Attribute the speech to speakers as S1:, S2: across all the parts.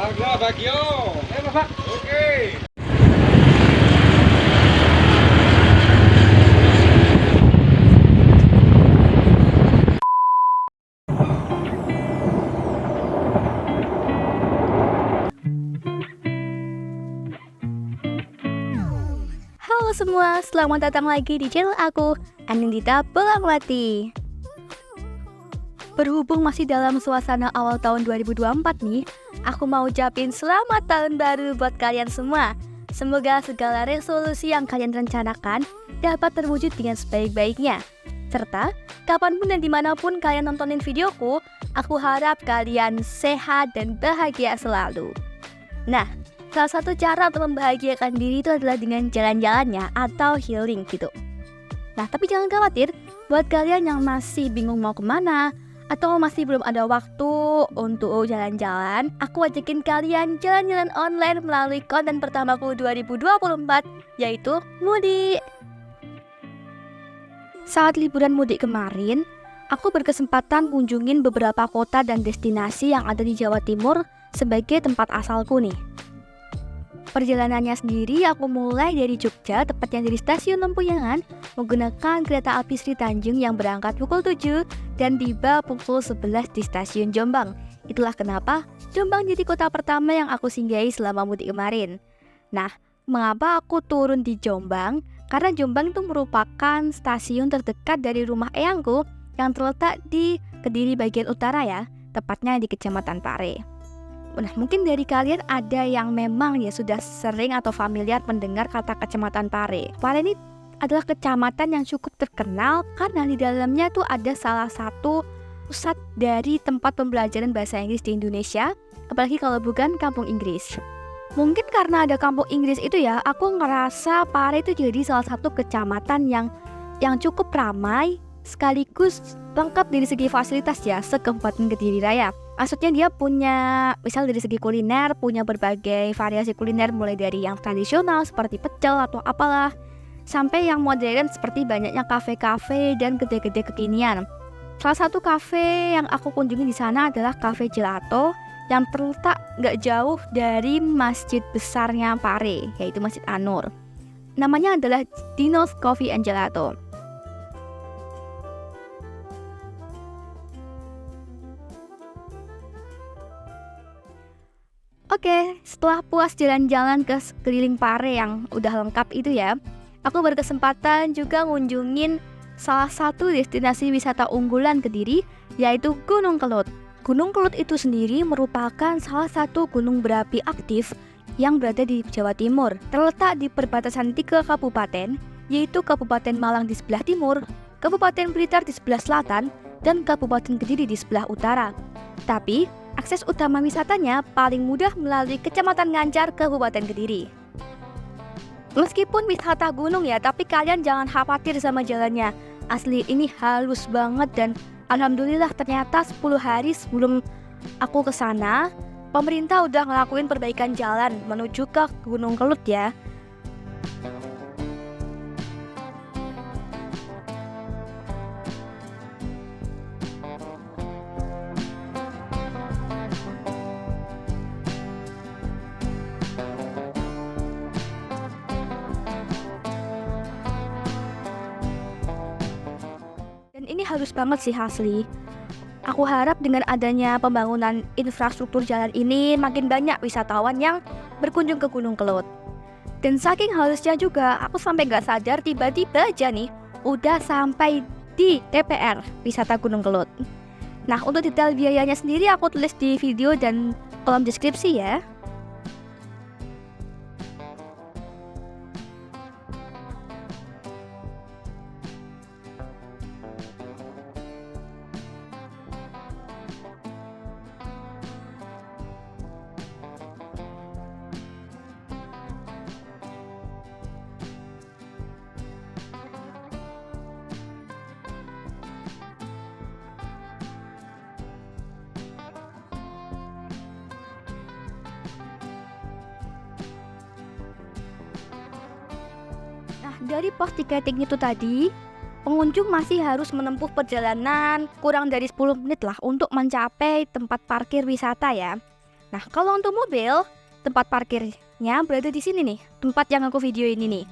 S1: Harga Bagio. Bapak. Oke.
S2: Halo semua, selamat datang lagi di channel aku, Anindita Belangwati. Berhubung masih dalam suasana awal tahun 2024 nih, aku mau ucapin selamat tahun baru buat kalian semua. Semoga segala resolusi yang kalian rencanakan dapat terwujud dengan sebaik-baiknya. Serta, kapanpun dan dimanapun kalian nontonin videoku, aku harap kalian sehat dan bahagia selalu. Nah, salah satu cara untuk membahagiakan diri itu adalah dengan jalan-jalannya atau healing gitu. Nah, tapi jangan khawatir, buat kalian yang masih bingung mau kemana atau masih belum ada waktu untuk jalan-jalan, aku ajakin kalian jalan-jalan online melalui konten pertamaku 2024, yaitu mudik. Saat liburan mudik kemarin, aku berkesempatan kunjungin beberapa kota dan destinasi yang ada di Jawa Timur sebagai tempat asalku nih. Perjalanannya sendiri aku mulai dari Jogja, tepatnya dari stasiun Lempuyangan, menggunakan kereta api Sri Tanjung yang berangkat pukul 7 dan tiba pukul 11 di stasiun Jombang. Itulah kenapa Jombang jadi kota pertama yang aku singgahi selama mudik kemarin. Nah, mengapa aku turun di Jombang? Karena Jombang itu merupakan stasiun terdekat dari rumah eyangku yang terletak di Kediri bagian utara ya, tepatnya di Kecamatan Pare. Nah, mungkin dari kalian ada yang memang ya sudah sering atau familiar mendengar kata Kecamatan Pare. Pare ini adalah kecamatan yang cukup terkenal karena di dalamnya tuh ada salah satu pusat dari tempat pembelajaran bahasa Inggris di Indonesia, apalagi kalau bukan kampung Inggris. Mungkin karena ada kampung Inggris itu ya, aku ngerasa Pare itu jadi salah satu kecamatan yang cukup ramai sekaligus lengkap dari segi fasilitas ya, se-Kabupaten Kediri Raya. Maksudnya dia punya, misal dari segi kuliner, punya berbagai variasi kuliner mulai dari yang tradisional seperti pecel atau apalah, sampai yang modern seperti banyaknya kafe-kafe dan kedai-kedai kekinian. Salah satu kafe yang aku kunjungi di sana adalah Cafe Gelato yang terletak gak jauh dari masjid besarnya Pare, yaitu Masjid An-Nur. Namanya adalah Dino's Coffee and Gelato. Oke, setelah puas jalan-jalan ke sekeliling Pare yang udah lengkap itu ya, aku berkesempatan juga ngunjungin salah satu destinasi wisata unggulan Kediri, yaitu Gunung Kelud. Gunung Kelud itu sendiri merupakan salah satu gunung berapi aktif yang berada di Jawa Timur. Terletak di perbatasan 3 kabupaten, yaitu Kabupaten Malang di sebelah timur, Kabupaten Blitar di sebelah selatan, dan Kabupaten Kediri di sebelah utara. Tapi, akses utama wisatanya paling mudah melalui Kecamatan Ngancar, Kabupaten Kediri. Meskipun wisata gunung ya, tapi kalian jangan khawatir sama jalannya. Asli ini halus banget dan alhamdulillah ternyata 10 hari sebelum aku ke sana, pemerintah udah ngelakuin perbaikan jalan menuju ke Gunung Kelud ya. Ini halus banget sih asli. Aku harap dengan adanya pembangunan infrastruktur jalan ini makin banyak wisatawan yang berkunjung ke Gunung Kelud. Dan saking halusnya juga, aku sampai gak sadar tiba-tiba aja nih udah sampai di TPR wisata Gunung Kelud. Nah, untuk detail biayanya sendiri aku tulis di video dan kolom deskripsi ya. Dari pos tiketing itu tadi, pengunjung masih harus menempuh perjalanan kurang dari 10 menit lah untuk mencapai tempat parkir wisata ya. Nah, kalau untuk mobil, tempat parkirnya berada di sini nih, tempat yang aku video ini nih.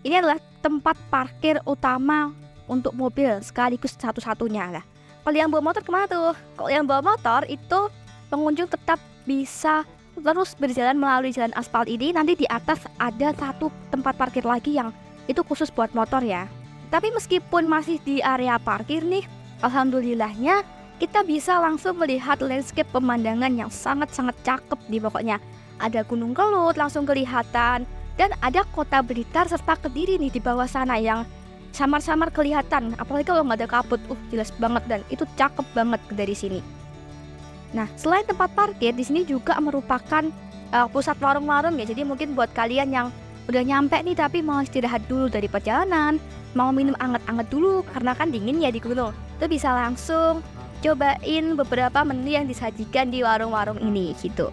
S2: Ini adalah tempat parkir utama untuk mobil sekaligus satu-satunya lah. Kalau yang bawa motor kemana tuh? Kalau yang bawa motor itu pengunjung tetap bisa terus berjalan melalui jalan aspal ini. Nanti di atas ada satu tempat parkir lagi yang itu khusus buat motor ya. Tapi meskipun masih di area parkir nih, alhamdulillahnya kita bisa langsung melihat landscape pemandangan yang sangat-sangat cakep di pokoknya. Ada Gunung Kelut langsung kelihatan, dan ada Kota Blitar serta Kediri nih di bawah sana yang samar-samar kelihatan. Apalagi kalau nggak ada kabut, jelas banget dan itu cakep banget dari sini. Nah, selain tempat parkir, di sini juga merupakan pusat warung-warung ya. Jadi mungkin buat kalian yang udah nyampe nih tapi mau istirahat dulu dari perjalanan, mau minum anget-anget dulu karena kan dingin ya di gunung, itu bisa langsung cobain beberapa menu yang disajikan di warung-warung ini gitu.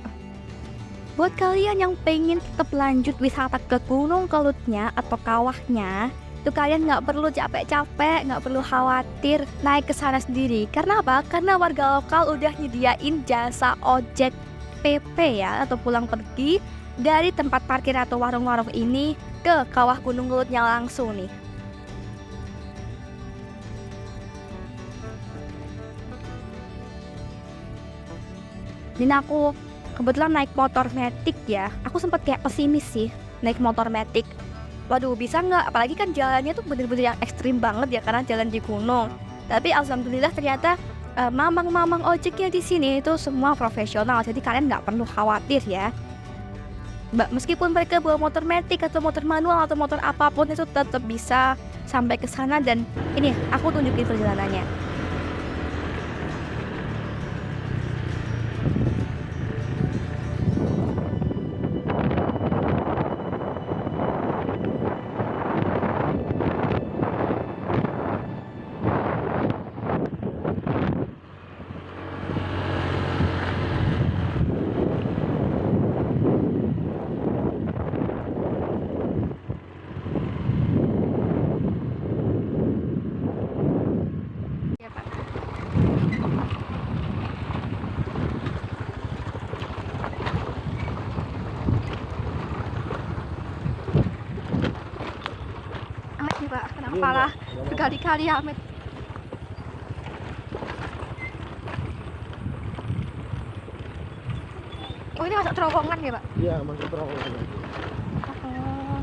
S2: Buat kalian yang pengen tetap lanjut wisata ke Gunung Kelutnya atau kawahnya, itu kalian nggak perlu capek-capek, nggak perlu khawatir naik ke sana sendiri. Karena apa? Karena warga lokal udah nyediain jasa ojek PP ya, atau pulang pergi dari tempat parkir atau warung-warung ini ke kawah Gunung Kelutnya langsung nih. Dan aku kebetulan naik motor Matic ya. Aku sempat kayak pesimis sih naik motor Matic. Waduh, bisa nggak? Apalagi kan jalannya tuh bener-bener yang ekstrim banget ya karena jalan di gunung. Tapi alhamdulillah ternyata mamang-mamang ojeknya di sini itu semua profesional. Jadi kalian nggak perlu khawatir ya. Meskipun mereka bawa motor Matic atau motor manual atau motor apapun itu tetap bisa sampai ke sana. Dan ini aku tunjukin perjalanannya. Amit nih Pak, kena kepala berkali-kali ya Amit. Oh, ini masuk terowongan ya Pak?
S3: Iya, masuk terowongan.
S2: Oh.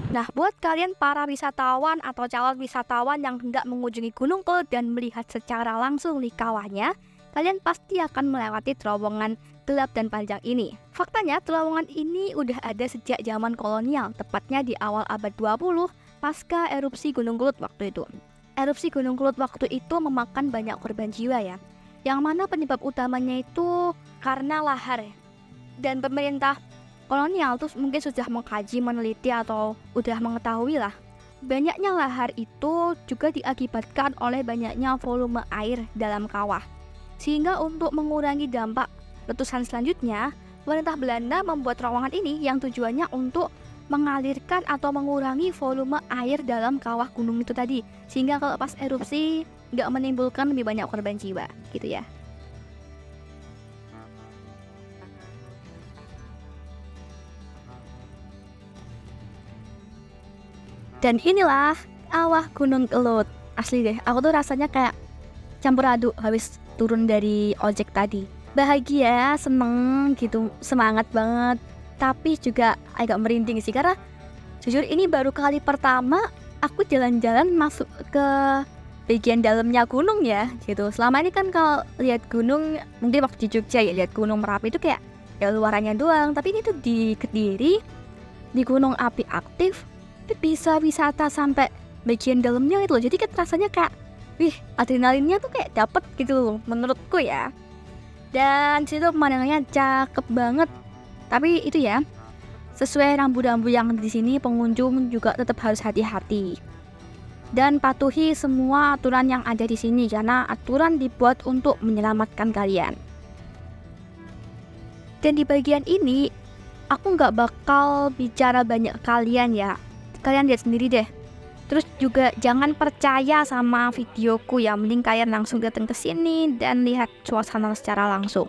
S2: Nah, buat kalian para wisatawan atau calon wisatawan yang hendak mengunjungi Gunung Kelut dan melihat secara langsung di kawahnya, kalian pasti akan melewati terowongan gelap dan panjang ini. Faktanya, terowongan ini udah ada sejak zaman kolonial, tepatnya di awal abad 20 pasca erupsi Gunung Kelut waktu itu. Erupsi Gunung Kelut waktu itu memakan banyak korban jiwa ya, yang mana penyebab utamanya itu karena lahar ya. Dan pemerintah kolonial tuh mungkin sudah mengkaji, meneliti atau udah mengetahui lah. Banyaknya lahar itu juga diakibatkan oleh banyaknya volume air dalam kawah. Sehingga untuk mengurangi dampak letusan selanjutnya, pemerintah Belanda membuat terowongan ini yang tujuannya untuk mengalirkan atau mengurangi volume air dalam kawah gunung itu tadi. Sehingga kalau pas erupsi nggak menimbulkan lebih banyak korban jiwa gitu ya. Dan inilah kawah Gunung Kelut. Asli deh, aku tuh rasanya kayak campur aduk habis turun dari ojek tadi. Bahagia, seneng gitu, semangat banget. Tapi juga agak merinding sih karena jujur ini baru kali pertama aku jalan-jalan masuk ke bagian dalamnya gunung ya gitu. Selama ini kan kalau lihat gunung, mungkin waktu di Jogja ya lihat Gunung Merapi itu kayak ya luarannya doang. Tapi ini tuh di Kediri, di Gunung Api aktif, bisa wisata sampai bagian dalamnya gitu loh. Jadi kan rasanya kayak wih, adrenalinnya tuh kayak dapet gitu loh menurutku ya. Dan situ pemandangannya cakep banget. Tapi itu ya, sesuai rambu-rambu yang di sini pengunjung juga tetap harus hati-hati. dan patuhi semua aturan yang ada di sini karena aturan dibuat untuk menyelamatkan kalian. Dan di bagian ini aku nggak bakal bicara banyak ke kalian ya, kalian lihat sendiri deh. Terus juga jangan percaya sama videoku ya, mending kalian langsung datang ke sini dan lihat suasana secara langsung.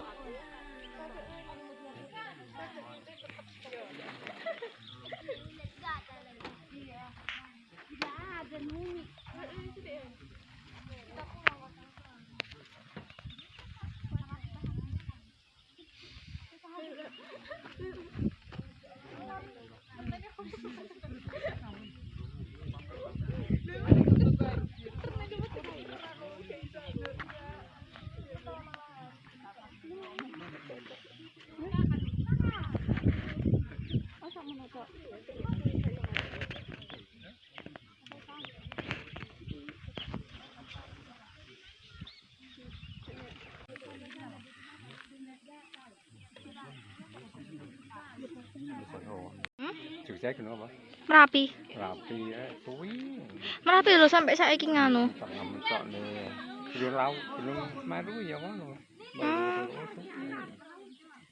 S1: Sukses kenapa?
S2: Merapi.
S1: Rapi kuwi.
S2: Merapi lho sampai saiki nganu.
S1: Mentok nih. Gunung Laut, Gunung Semeru ya ngono.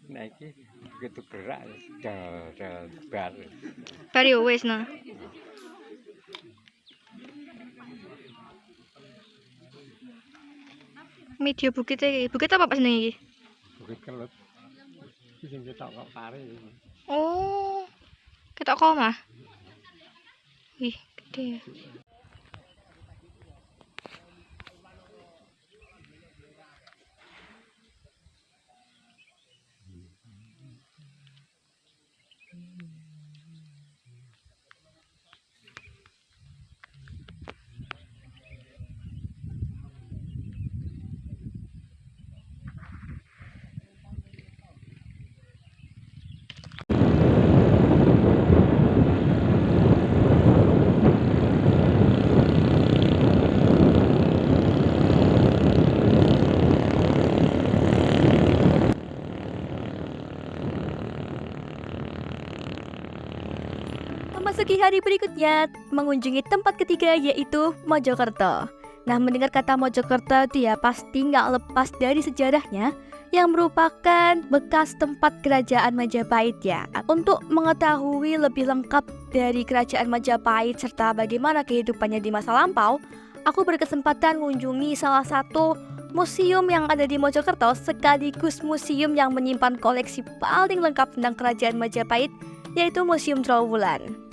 S1: Nah iki begitu gerak dal bar.
S2: Bari wis nah. Media bukit iki. Bukit apa Pak jenenge iki?
S1: Bukit Kelut. Iki sing ketok kok pare iki.
S2: Oh. Ketok koma. Wih, gede. Memasuki hari berikutnya, mengunjungi tempat ketiga yaitu Mojokerto. Nah, mendengar kata Mojokerto itu ya pasti nggak lepas dari sejarahnya yang merupakan bekas tempat kerajaan Majapahit ya. Untuk mengetahui lebih lengkap dari kerajaan Majapahit serta bagaimana kehidupannya di masa lampau, aku berkesempatan mengunjungi salah satu museum yang ada di Mojokerto sekaligus museum yang menyimpan koleksi paling lengkap tentang kerajaan Majapahit, yaitu Museum Trowulan.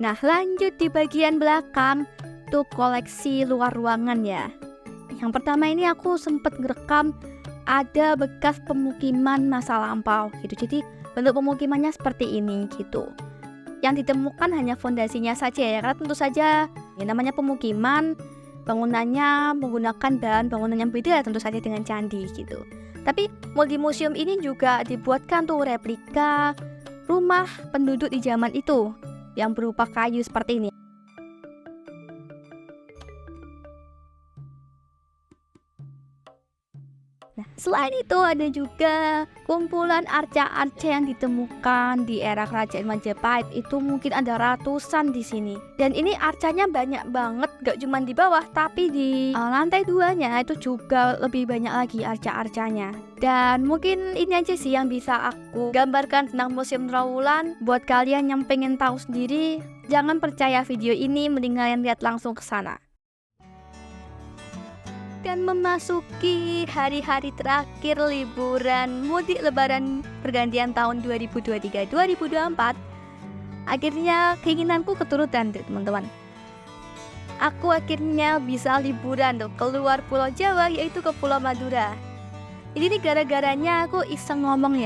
S2: Nah, lanjut di bagian belakang tuh koleksi luar ruangan ya. Yang pertama ini aku sempat ngerekam ada bekas pemukiman masa lampau gitu. Jadi bentuk pemukimannya seperti ini gitu. Yang ditemukan hanya fondasinya saja ya, karena tentu saja ya namanya pemukiman, bangunannya menggunakan bahan bangunan yang beda tentu saja dengan candi gitu. Tapi di museum ini juga dibuatkan tuh replika rumah penduduk di zaman itu yang berupa kayu seperti ini. Nah, selain itu ada juga kumpulan arca-arca yang ditemukan di era kerajaan Majapahit. Itu mungkin ada ratusan di sini. Dan ini arcanya banyak banget, gak cuma di bawah, tapi di lantai 2-nya itu juga lebih banyak lagi arca-arcanya. Dan mungkin ini aja sih yang bisa aku gambarkan tentang Museum Trowulan. Buat kalian yang pengen tahu sendiri, jangan percaya video ini, mending kalian lihat langsung ke sana. Dan memasuki hari-hari terakhir liburan mudik lebaran pergantian tahun 2023-2024, akhirnya keinginanku keturutan tuh teman-teman. Aku akhirnya bisa liburan tuh keluar Pulau Jawa, yaitu ke Pulau Madura. Ini nih gara-garanya aku iseng ngomong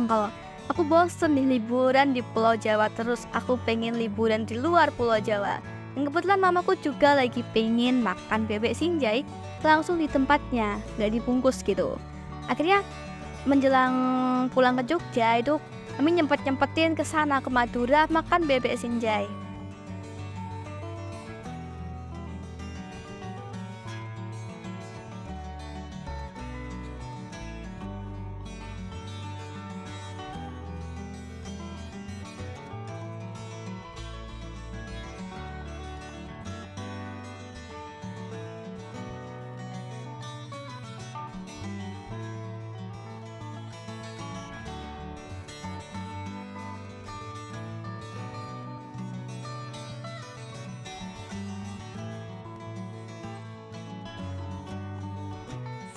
S2: kalau aku bosen nih liburan di Pulau Jawa terus, aku pengen liburan di luar Pulau Jawa. Dan kebetulan mamaku juga lagi pengen makan bebek sinjai langsung di tempatnya, gak dibungkus gitu. Akhirnya menjelang pulang ke Jogja itu kami nyempet-nyempetin ke sana ke Madura makan bebek sinjai.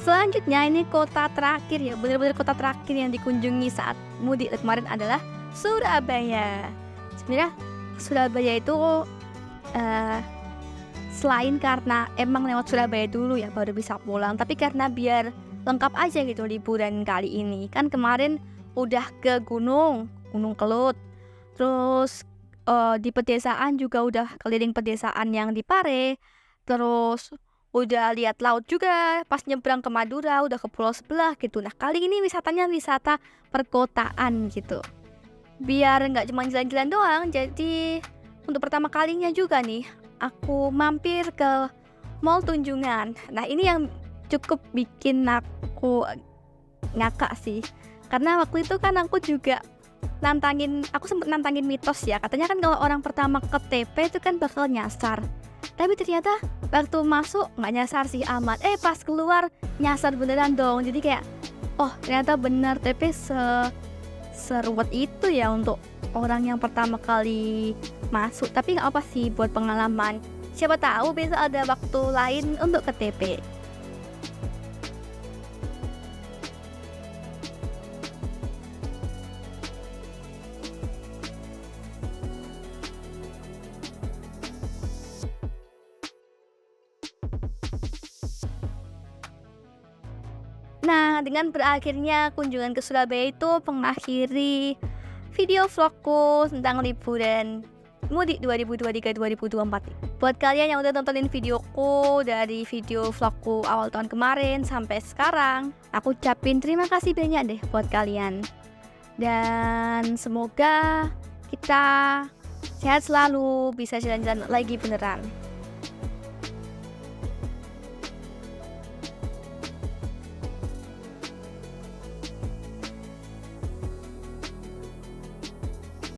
S2: Selanjutnya ini kota terakhir ya, benar-benar kota terakhir yang dikunjungi saat mudik kemarin adalah Surabaya. Sebenarnya Surabaya itu selain karena emang lewat Surabaya dulu ya baru bisa pulang, tapi karena biar lengkap aja gitu liburan kali ini. Kan kemarin udah ke Gunung Kelut, terus di pedesaan juga udah keliling pedesaan yang di Pare, terus udah lihat laut juga pas nyebrang ke Madura, udah ke pulau sebelah gitu. Nah kali ini wisatanya wisata perkotaan gitu, biar nggak cuma jalan-jalan doang. Jadi untuk pertama kalinya juga nih aku mampir ke Mall Tunjungan. Nah ini yang cukup bikin aku ngakak sih, karena waktu itu kan aku juga sempet nantangin mitos ya, katanya kan kalau orang pertama ke TP itu kan bakal nyasar. Tapi ternyata waktu masuk nggak nyasar sih amat. Pas keluar nyasar beneran dong. Jadi kayak, oh ternyata bener TP seruat itu ya untuk orang yang pertama kali masuk. Tapi nggak apa sih buat pengalaman. Siapa tahu besok ada waktu lain untuk ke TP. Nah, dengan berakhirnya kunjungan ke Surabaya itu mengakhiri video vlogku tentang liburan mudik 2023-2024. Buat kalian yang udah nontonin videoku dari video vlogku awal tahun kemarin sampai sekarang, aku ucapin terima kasih banyak deh buat kalian. Dan semoga kita sehat selalu, bisa jalan-jalan lagi beneran.